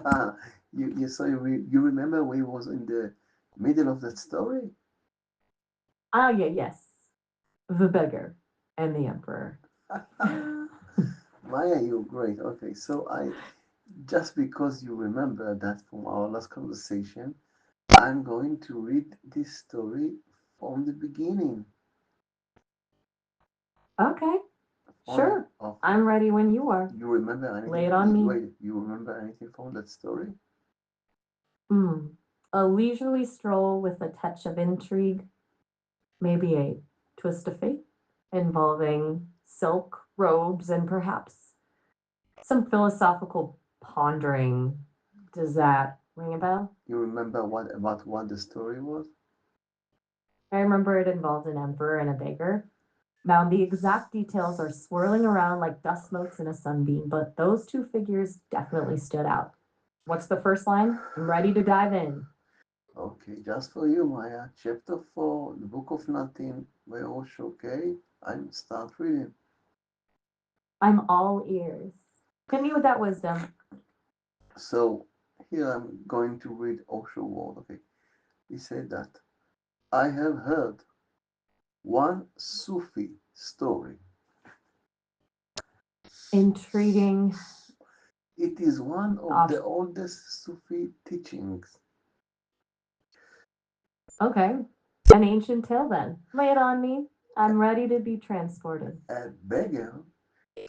You remember we was in the middle of that story? Ah, yeah, yes. The beggar and the emperor. Maya, you're great. Okay, so I just because you remember that from our last conversation, I'm going to read this story from the beginning. Okay, Only sure. of I'm ready when you are. you remember anything? Lay it on me. Wait, you remember anything from that story? Hmm. A leisurely stroll with a touch of intrigue, maybe a twist of fate involving silk robes and perhaps some philosophical pondering. Does that ring a bell? You remember what the story was? I remember it involved an emperor and a beggar. Now, the exact details are swirling around like dust motes in a sunbeam, but those two figures definitely stood out. What's the first line? I'm ready to dive in. Okay, just for you, Maya. Chapter 4, the Book of Nothing by Osho, okay? I'm start reading. I'm all ears. Hit me with that wisdom. So here I'm going to read Osho word, okay? He said that I have heard one Sufi story. Intriguing. It is one of Off. the oldest Sufi teachings. Okay. An ancient tale then. Lay it on me. I'm ready to be transported. A beggar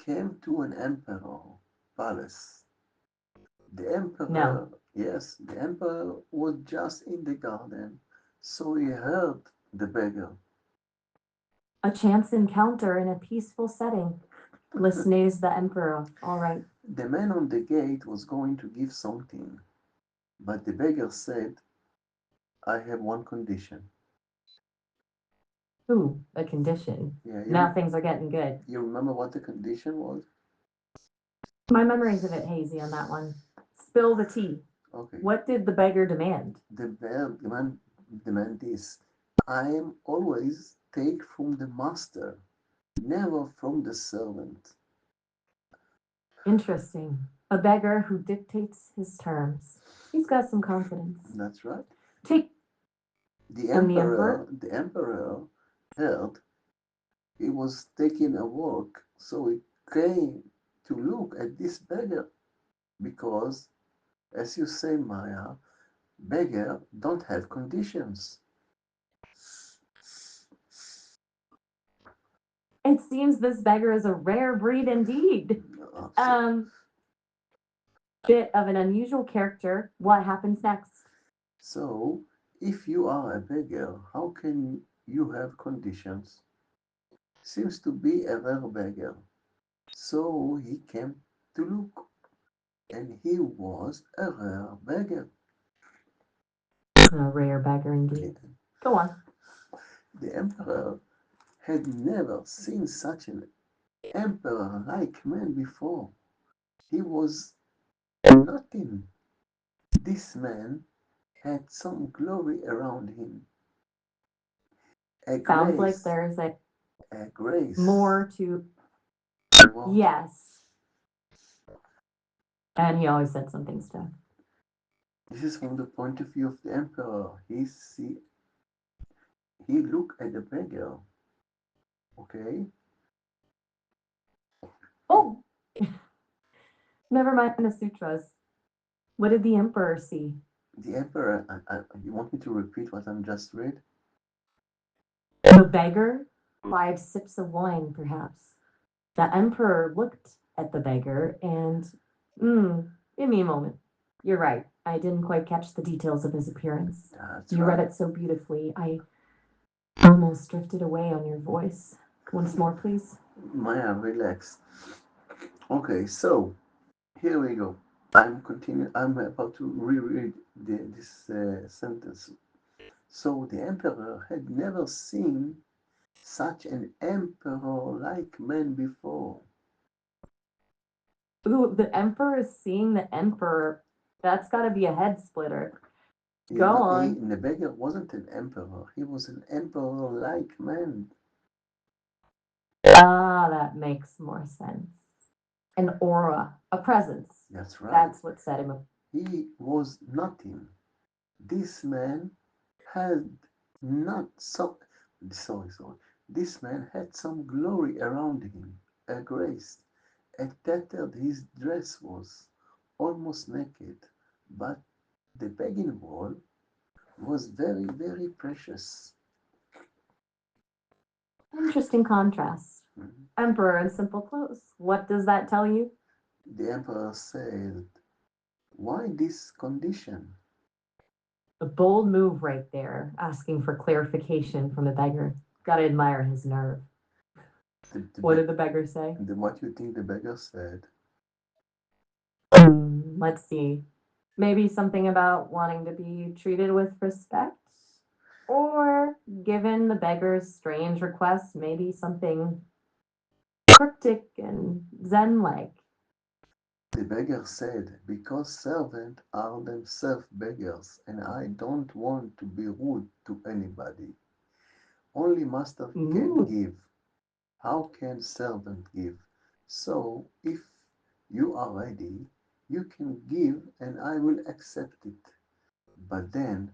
came to an emperor palace. The No. emperor, yes, the emperor was just in the garden, so he heard the beggar. A chance encounter in a peaceful setting. Listeners, the emperor. All right. The man on the gate was going to give something, but the beggar said, I have one condition. Ooh, a condition. Yeah, Now things are getting good. you remember what the condition was? My memory's a bit hazy on that one. Spill the tea. Okay. What did the beggar demand? The bear demand this. I am always take from the master, never from the servant. Interesting. A beggar who dictates his terms. He's got some confidence. That's right. Take. The And the emperor, emperor? the emperor heard he was taking a walk, so he came to look at this beggar because, as you say, Maya, beggar don't have conditions. It seems this beggar is a rare breed indeed. Uh, So, Um, Bit of an unusual character. What happens next? so if you are a beggar, how can you have conditions? Seems to be a rare beggar. So he came to look, and he was a rare beggar. A rare beggar Yeah. indeed. Go on. The emperor had never seen such an emperor-like man before. He was nothing. This man had some glory around him, a Sounds like grace, there's a a grace. more to. Wow. Yes. And he always said something stuff. This is from the point of view of the emperor. He looked at the beggar, okay? Oh, never mind the sutras. What did the emperor see? The emperor, you want me to repeat what I'm just read? The beggar? 5 sips of wine, perhaps. The emperor looked at the beggar and, give me a moment. You're right. I didn't quite catch the details of his appearance. That's You read right. it so beautifully. I almost drifted away on your voice. Once more, please. Maya, relax. Okay, so here we go. I'm about to reread this sentence. So the emperor had never seen such an emperor-like man before. Ooh, the emperor is seeing the emperor. That's got to be a head splitter. Go on. The beggar wasn't an emperor. He was an emperor-like man. Ah, that makes more sense. An aura, a presence. That's right. That's what set him he was nothing. This man had not so sorry. This man had some glory around him, a grace, a tattered his dress was, almost naked, but the begging wall was very, very precious. Interesting contrast. Mhm. Emperor in simple clothes. What does that tell you? The emperor said, why this condition? A bold move right there, asking for clarification from the beggar. Gotta admire his nerve. The, What did be- the beggar say? what you think the beggar said? Let's see. Maybe something about wanting to be treated with respect? Or, given the beggar's strange request, maybe something cryptic and Zen like. The beggar said, because servants are themselves beggars, and I don't want to be rude to anybody. Only master can Ooh, give. How can servant give? So, if you are ready, you can give, and I will accept it. But then,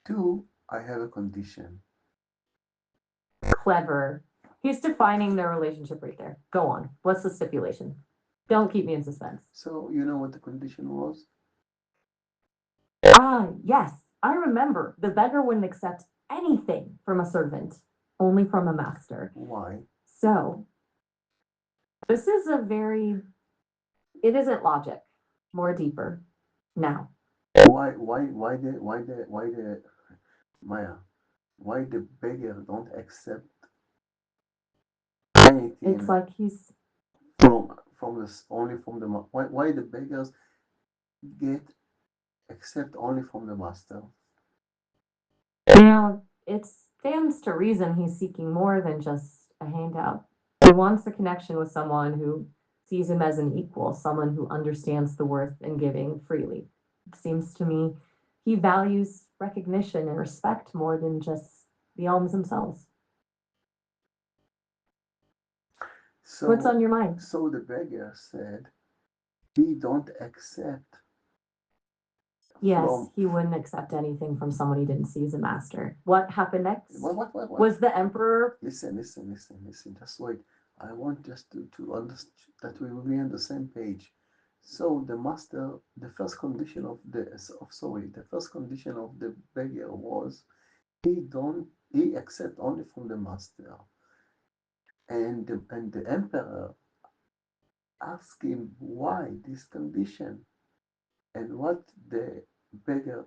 too, I have a condition. clever. He's defining their relationship right there. Go on. What's the stipulation? Don't keep me in suspense. So, you know what the condition was? Ah, yes, I remember. The beggar wouldn't accept anything from a servant, only from a master. Why? So, this is a very, it isn't logic, more deeper. Now, Why the Maya? Why the beggar don't accept it's anything like he's, from this only from the why the beggars get accept only from the master? it stands to reason he's seeking more than just a handout. He wants a connection with someone who sees him as an equal, someone who understands the worth in giving freely. It seems to me he values recognition and respect more than just the alms themselves. What's So on your mind? so the beggar said he don't accept Yes, from he wouldn't accept anything from someone he didn't see as a master. What happened next? what? Was the emperor. Listen. Just wait. I want just to understand that we will be on the same page. So the master, the first condition of the first condition of the beggar was he accept only from the master, and the emperor asked him why this condition, and what the beggar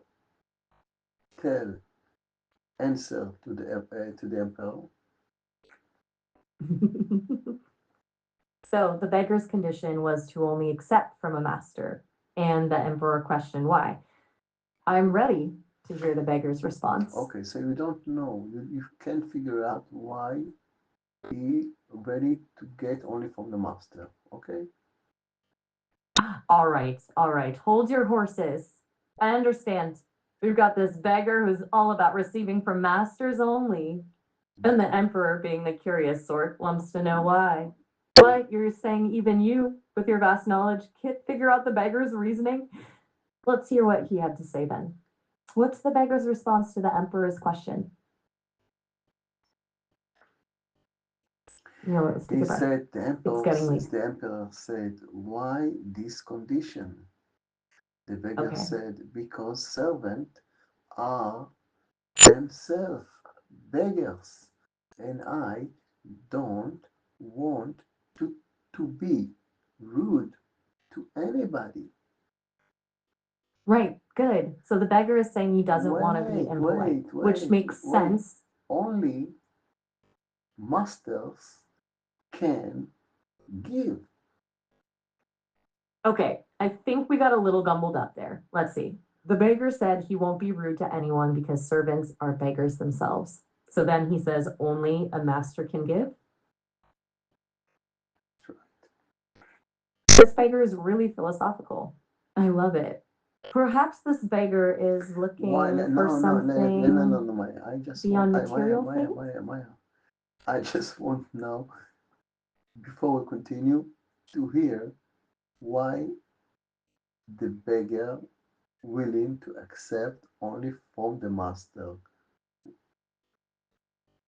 tell answer to the emperor. So the beggar's condition was to only accept from a master, and the emperor questioned why. I'm ready to hear the beggar's response. Okay, so you don't know, you can't figure out why he ready to get only from the master. Okay, All right, hold your horses. I understand. We've got this beggar who's all about receiving from masters only, and the emperor, being the curious sort, wants to know why. What, you're saying even you, with your vast knowledge, can't figure out the beggar's reasoning? Let's hear what he had to say then. What's the beggar's response to the emperor's question? Let's take he a breath. said It's getting late. the emperor said, why this condition? The beggar Okay. said, because servants are themselves beggars, and I don't want to, to be rude to anybody. Right, good. So the beggar is saying he doesn't want to be Wait, impolite, wait, which wait, makes wait. sense. Only masters can give. Okay, I think we got a little gumbled up there. Let's see. The beggar said he won't be rude to anyone because servants are beggars themselves. So then he says only a master can give. This beggar is really philosophical. I love it. Perhaps this beggar is Why? looking for No, something Maya. I just want, beyond I, Maya, material Maya, things. Maya, Maya. I just want now, before we continue, to hear why the beggar. willing to accept only from the master.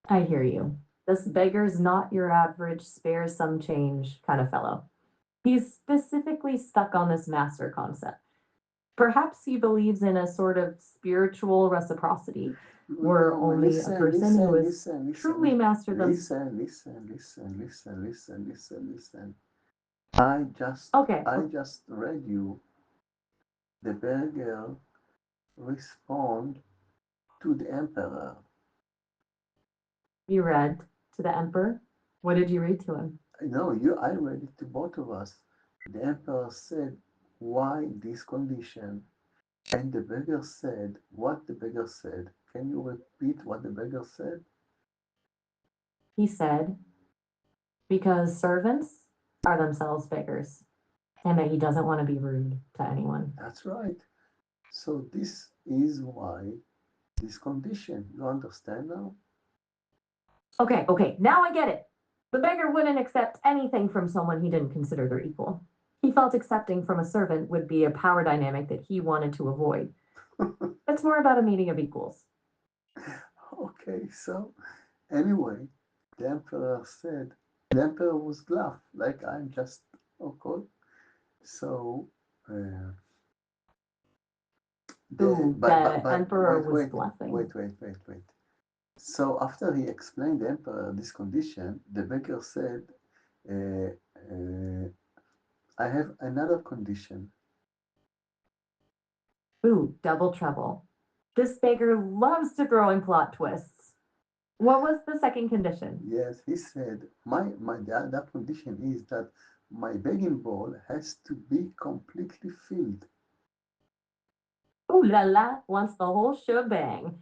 I hear you. This beggar's not your average spare some change kind of fellow. He's specifically stuck on this master concept. Perhaps he believes in a sort of spiritual reciprocity, where No, only a listen, person who listen, has listen, truly listen, mastered them. listen, listen, listen, listen, listen, listen, listen. I just, Okay, I just read you the beggar respond to the emperor. you read to the emperor. What did you read to him? No, I read it to both of us. The emperor said, "Why this condition?" And the beggar said, "What the beggar said? Can you repeat what the beggar said?" He said, because servants are themselves beggars, and that he doesn't want to be rude to anyone. That's right. So this is why this condition. You understand now? Okay, now I get it. The beggar wouldn't accept anything from someone he didn't consider their equal. He felt accepting from a servant would be a power dynamic that he wanted to avoid. It's more about a meeting of equals. Okay, so anyway, the emperor was laugh like I'm just okay. So uh, the Ooh, the but emperor was bluffing. wait. So after he explained the emperor this condition, the beggar said, uh, uh, "I have another condition." Ooh, double trouble. This beggar loves to throw in plot twists. What was the second condition? Yes, he said, my that condition is that my begging bowl has to be completely filled." Ooh la la, wants the whole shebang.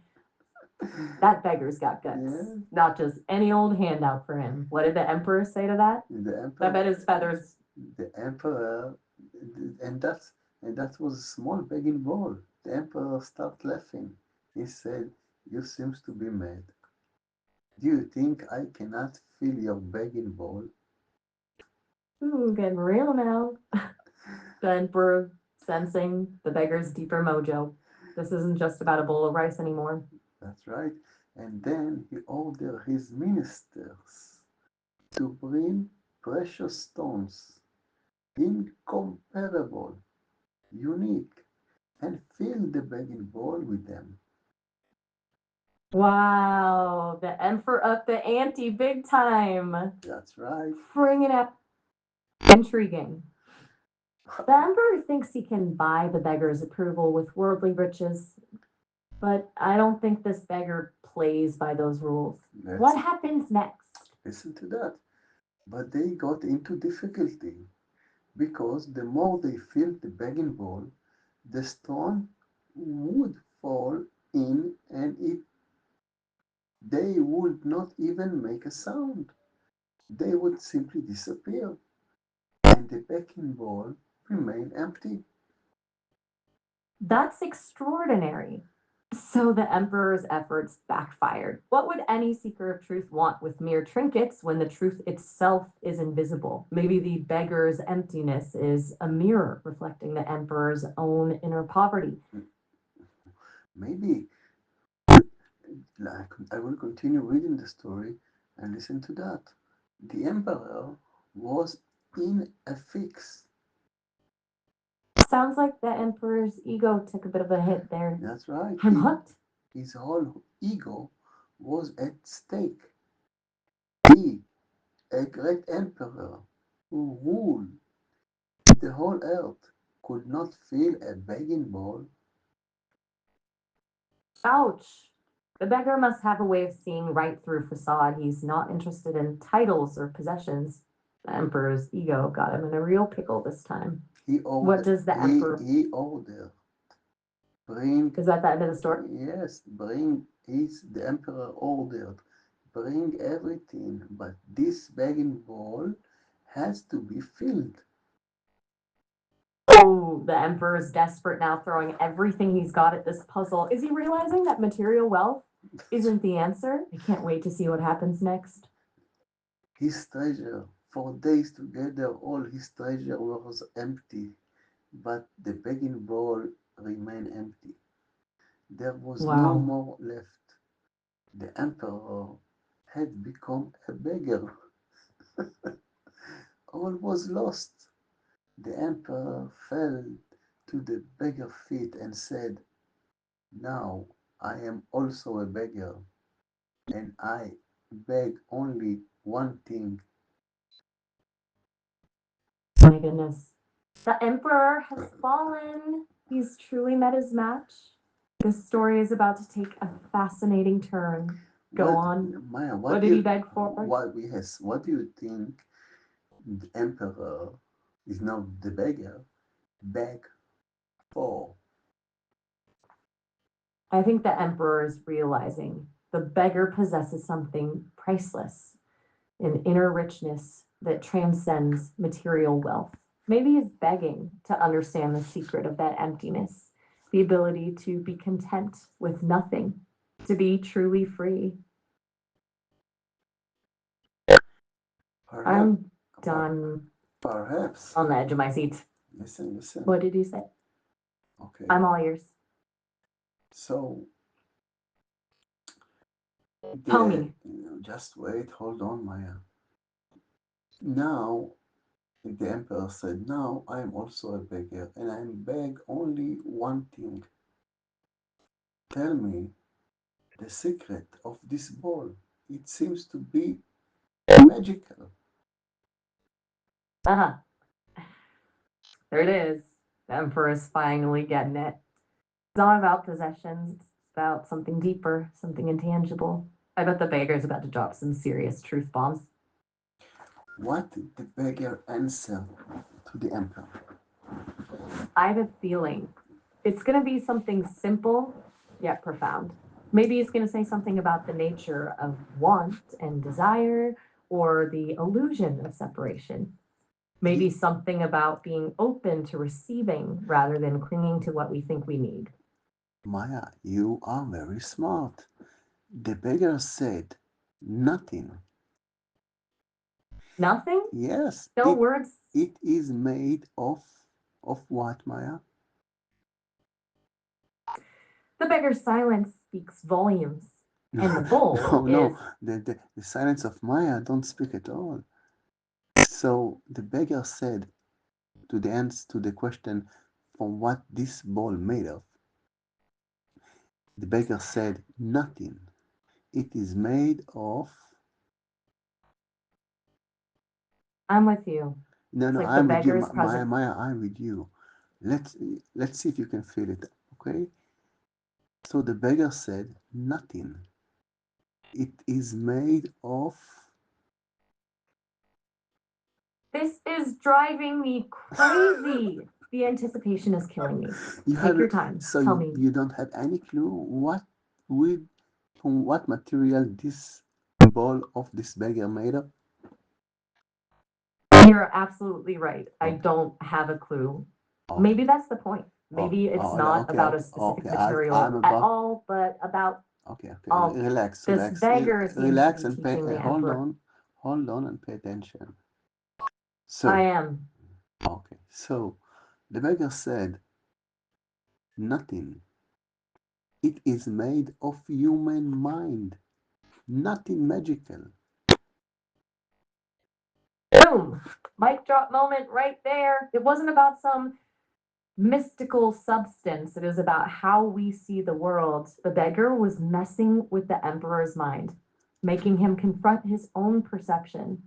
That beggar's got guts. Yeah, Not just any old handout for him. What did the emperor say to that? the I emperor, bet his feathers. the emperor, and that's and that was a small begging bowl. The emperor started laughing. He said, "You seems to be mad. Do you think I cannot fill your begging bowl?" Ooh, getting real now. The emperor sensing the beggar's deeper mojo. This isn't just about a bowl of rice anymore. That's right. And then he ordered his ministers to bring precious stones, incomparable, unique, and fill the begging bowl with them. Wow, the emperor up the ante big time. That's right. Bringing up intriguing. The emperor thinks he can buy the beggar's approval with worldly riches, but I don't think this beggar plays by those rules. Let's What happens next? listen to that. But they got into difficulty because the more they filled the begging bowl, the stone would fall in and they would not even make a sound. They would simply disappear, and the begging bowl remained empty. That's extraordinary. So the emperor's efforts backfired. What would any seeker of truth want with mere trinkets when the truth itself is invisible? Maybe the beggar's emptiness is a mirror reflecting the emperor's own inner poverty. Maybe like, I will continue reading the story and listen to that. The emperor was in a fix. Sounds like the emperor's ego took a bit of a hit there. That's right. I'm hooked. His whole ego was at stake. He, a great emperor who ruled the whole earth, could not fill a begging bowl. Ouch. The beggar must have a way of seeing right through facade. He's not interested in titles or possessions. The emperor's ego got him in a real pickle this time. What does the emperor He ordered, bring, is that the end of the story? yes, bring, is the emperor ordered, bring everything, but this begging bowl has to be filled. Oh, the emperor's desperate now, throwing everything he's got at this puzzle. Is he realizing that material wealth isn't the answer? I can't wait to see what happens next. His treasure, for days together, all his treasure was empty, but the begging bowl remained There was no Wow. more left. The emperor had become a beggar. All was lost. The emperor fell to the beggar feet and said, "Now I am also a beggar, and I beg only one thing." My goodness. The emperor has fallen. He's truly met his match. This story is about to take a fascinating turn. Go What, on. Maya, What did he beg for? what do you think the emperor is now the beggar beg for? I think the emperor is realizing the beggar possesses something priceless, an inner richness that transcends material wealth. Maybe he's begging to understand the secret of that emptiness, the ability to be content with nothing, to be truly free. Perhaps, I'm done perhaps. on the edge of my seat. Listen, listen. What did you say? Okay, I'm all ears. so Tell the me. just wait, hold on, Maya. Now the emperor said, "Now I am also a beggar, and I beg only one thing. Tell me the secret of this ball. It seems to be magical." Uh huh. There it is. The emperor is finally getting it. It's not about possessions, it's about something deeper, something intangible. I bet the beggar's about to drop some serious truth bombs. What did the beggar answer to the emperor? I have a feeling it's going to be something simple yet profound. Maybe it's going to say something about the nature of want and desire or the illusion of separation. Maybe Ye- something about being open to receiving rather than clinging to what we think we need. Maya, you are very smart. The beggar said, "Nothing." Nothing? Yes, No words. it is made of what, Maya? The beggar's silence speaks volumes. And the No, bowl no, no. is, The silence of Maya don't speak at all. So the beggar said to the answer to the question from what this ball made of. The beggar said, "Nothing. It is made of." I'm with you. No, It's no, like the I'm with you, beggar's Maya, present. Maya, I'm with you. Let's let's see if you can feel it. Okay. So the beggar said, "Nothing. It is made of." This is driving me crazy. The anticipation is killing me. You Take have your time. so Tell me. you don't have any clue with from what material this ball of this beggar made of? You're absolutely right. I Okay, don't have a clue. okay. Maybe that's the point. Oh, Maybe it's oh, not okay, about a okay, specific okay. I'm material at about. all, but about Okay, okay. all. Relax, This relax, beggar seems to relax, be and pay. teaching the emperor. Hold on, and pay attention. I So, am. okay. So, the beggar said, "Nothing. It is made of human mind. Nothing magical." Boom. Mic drop moment right there. It wasn't about some mystical substance. It is about how we see the world. The beggar was messing with the emperor's mind, making him confront his own perception.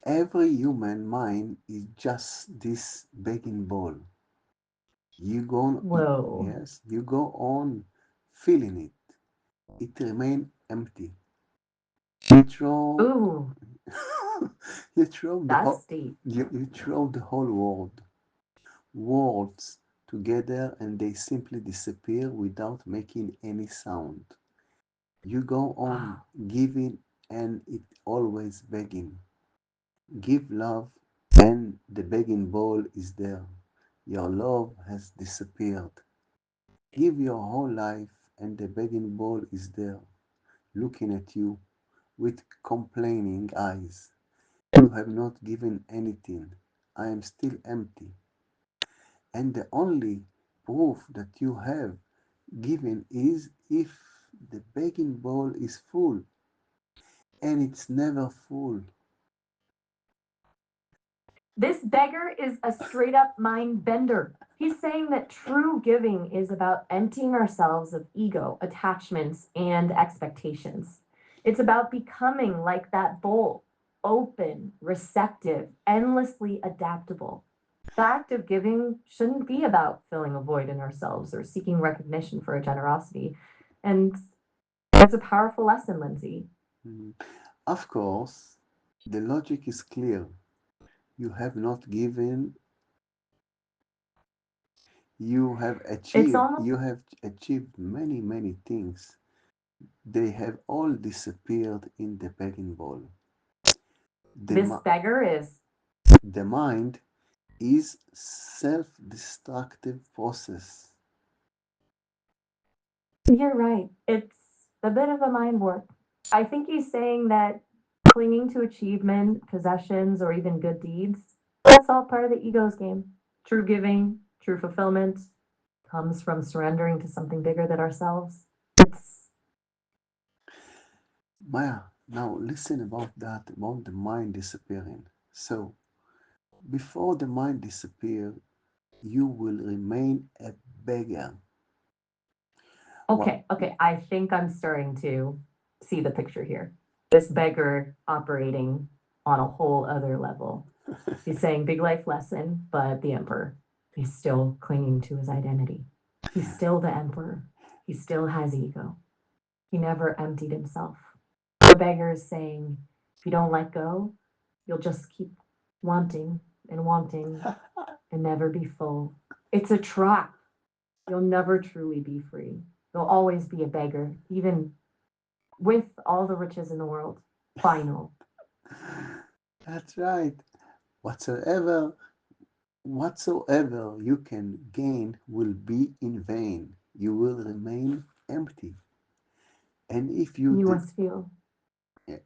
Every human mind is just this begging bowl. Whoa. Yes, you go on feeling it. It remain empty. You throw, Ooh, you throw the that's whole, deep. you throw the whole worlds together, and they simply disappear without making any sound. You go on Wow. giving, and it always begging. Give love, and the begging bowl is there. Your love has disappeared. Give your whole life, and the begging bowl is there, looking at you with complaining eyes. You have not given anything. I am still empty. And the only proof that you have given is if the begging bowl is full, and it's never full. This beggar is a straight up mind bender. He's saying that true giving is about emptying ourselves of ego, attachments, and expectations. It's about becoming like that bowl, open, receptive, endlessly adaptable. The act of giving shouldn't be about filling a void in ourselves or seeking recognition for our generosity. And it's a powerful lesson, Lindsay. Mm. Of course, the logic is clear. You have not given, It's almost you have achieved many, many things. They have all disappeared in the begging bowl. The, this mi- beggar is. the mind is self-destructive process. You're right. It's a bit of a mind warp. I think he's saying that clinging to achievement, possessions, or even good deeds, that's all part of the ego's game. True giving, true fulfillment comes from surrendering to something bigger than ourselves. It's Maya, now listen about that, about the mind disappearing. So, before the mind disappears, you will remain a beggar. What? okay. Okay. I think I'm starting to see the picture here. This beggar operating on a whole other level. He's saying big life lesson, but the emperor is still clinging to his identity. He's still the emperor. He still has ego. He never emptied himself. The beggar is saying, if you don't let go, you'll just keep wanting and wanting and never be full. It's a trap. You'll never truly be free. You'll always be a beggar, even with all the riches in the world. Final. That's right. Whatsoever whatsoever you can gain will be in vain. You will remain empty. And if you You di- must feel.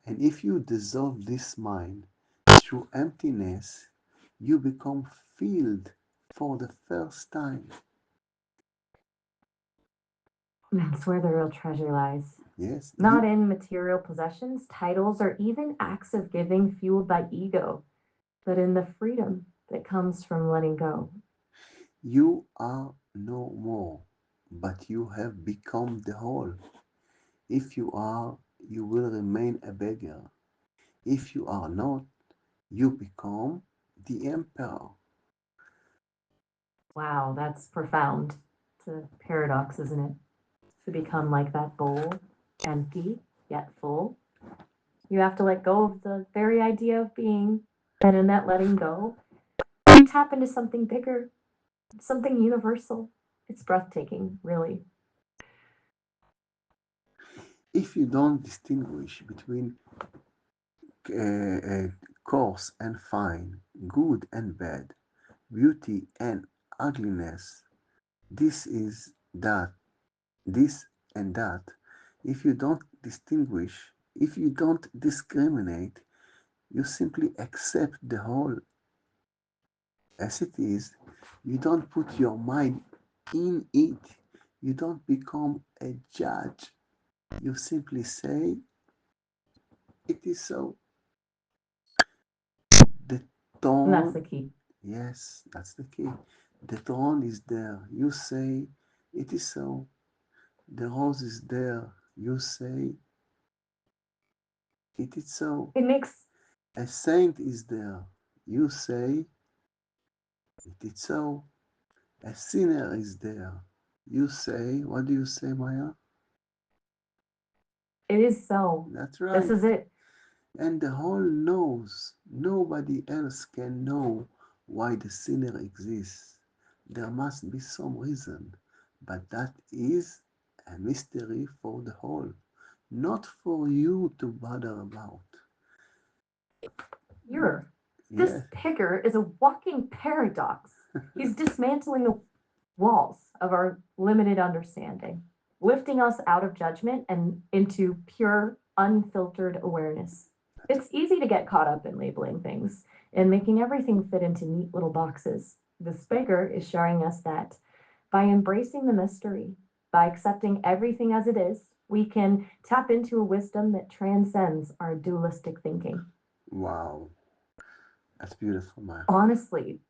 and if you dissolve this mind through emptiness, you become filled for the first time. That's where the real treasure lies. Yes, Not in material possessions, titles, or even acts of giving fueled by ego, but in the freedom that comes from letting go. you are no more, but you have become the whole. If you are, you will remain a beggar. If you are not, you become the emperor. Wow, that's profound. It's a paradox, isn't it? To become like that bowl, empty yet full. You have to let go of the very idea of being. And in that letting go, you tap into something bigger, something universal. It's breathtaking, really. If you don't distinguish between uh, coarse and fine, good and bad, beauty and ugliness, this is that, this and that, if you don't distinguish, if you don't discriminate, you simply accept the whole as it is. You don't put your mind in it. You don't become a judge. You simply say, it is so. The And that's tone, the key. yes, that's the key. The tone is there. You say, it is so. The rose is there. You say, it is so. It makes A saint is there. You say, it is so. A sinner is there. You say, what do you say, Maya? it is so. That's This right. is it. And the whole knows. Nobody else can know why the sinner exists. There must be some reason, but that is a mystery for the whole, not for you to bother about. Here, this Yes, picker is a walking paradox. He's dismantling the walls of our limited understanding, lifting us out of judgment and into pure, unfiltered awareness. It's easy to get caught up in labeling things and making everything fit into neat little boxes. The speaker is showing us that By embracing the mystery, by accepting everything as it is, we can tap into a wisdom that transcends our dualistic thinking. Wow, that's beautiful, Maya. Honestly,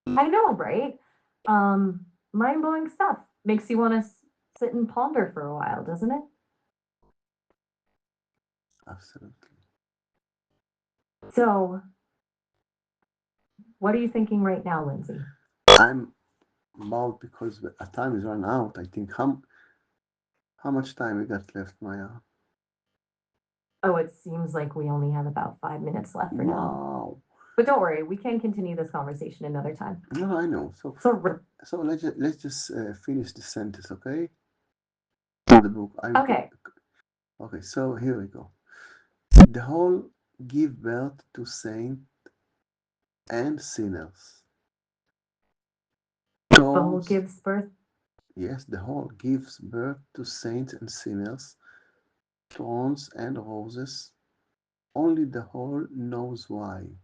I know, right? Mind blowing stuff. Makes you want to sit and ponder for a while, doesn't it? Absolutely. So, what are you thinking right now, Lindsay? I'm about because our time is run out. I think how much time we got left, Maya? Oh, it seems like we only have about 5 minutes left for now. Wow. But don't worry, we can continue this conversation another time. No, I know. So So, so let's just finish the sentence, okay? From the book. okay, Okay. So here we go. The whole give birth to saints and sinners. the whole Thorns, gives birth. yes, the whole gives birth to saints and sinners, thorns and roses. Only the whole knows why.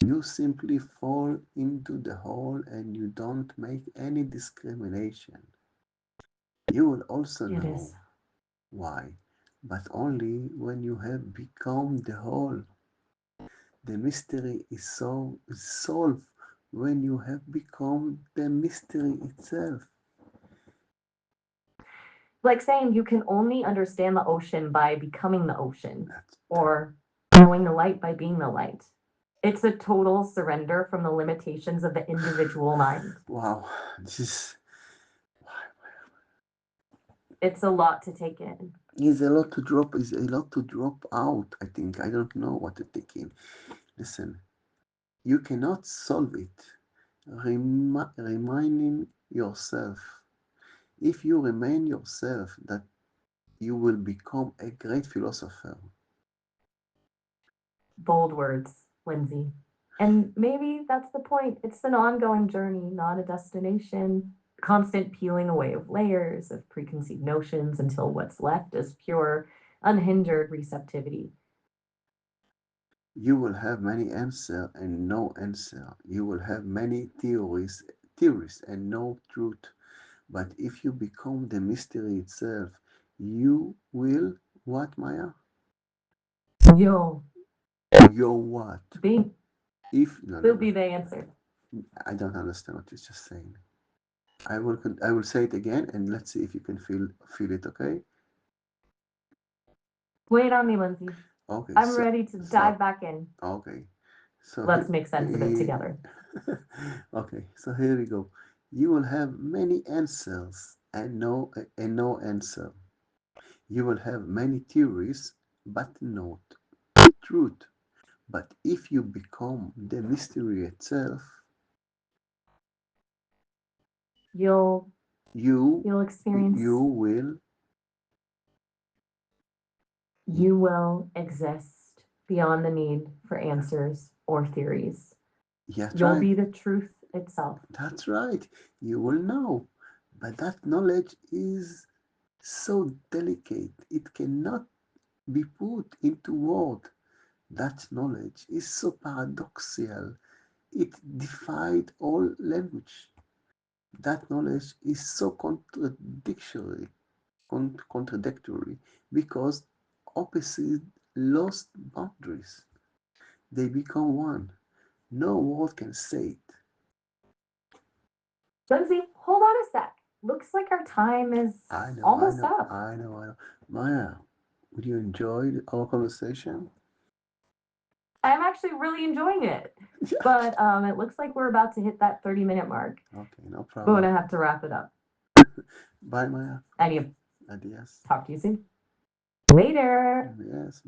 You simply fall into the hole and you don't make any discrimination. You will also It is. know why, but only when you have become the whole. The mystery is solved when you have become the mystery itself. Like saying you can only understand the ocean by becoming the ocean, That's or knowing the light by being the light. It's a total surrender from the limitations of the individual mind. wow. This is It's a lot to take in. is a lot to drop. Is a lot to drop out. I think I don't know what to take in. Listen, you cannot solve it. Reminding yourself, if you remind yourself that you will become a great philosopher. Bold words, Lindsay. And maybe that's the point. It's an ongoing journey, not a destination. Constant peeling away of layers of preconceived notions until what's left is pure, unhindered receptivity. You will have many answers and no answer. You will have many theories and no truth. But if you become the mystery itself, you will what, Maya? You'll Yo what? be, If no no will no, be the answer. I don't understand what you're just saying. I will say it again and let's see if you can feel it. Okay. Wait on me, Lindsay. Okay. I'm ready to dive back in. Okay. So Let's make sense of it together. okay. So here we go. You will have many answers and no answer. You will have many theories, but no truth. But if you become the mystery itself, You'll you you'll you experience will. you will exist beyond the need for answers or theories. That's You'll right. be the truth itself. That's right. You will know. But that knowledge is so delicate. It cannot be put into words. That knowledge is so paradoxical. It defied all language. That knowledge is so contradictory because opposites lost boundaries. They become one. No word can say it. Lindsay, hold on a sec. Looks like our time is I know, I almost know, up. I know, I know. Maya, would you enjoy our conversation? I'm actually really enjoying it. But it looks like we're about to hit that 30-minute mark. Okay, no We're problem. gonna have to wrap it up. Bye, Maya. And you Adios. talk to you soon. Later. Yes.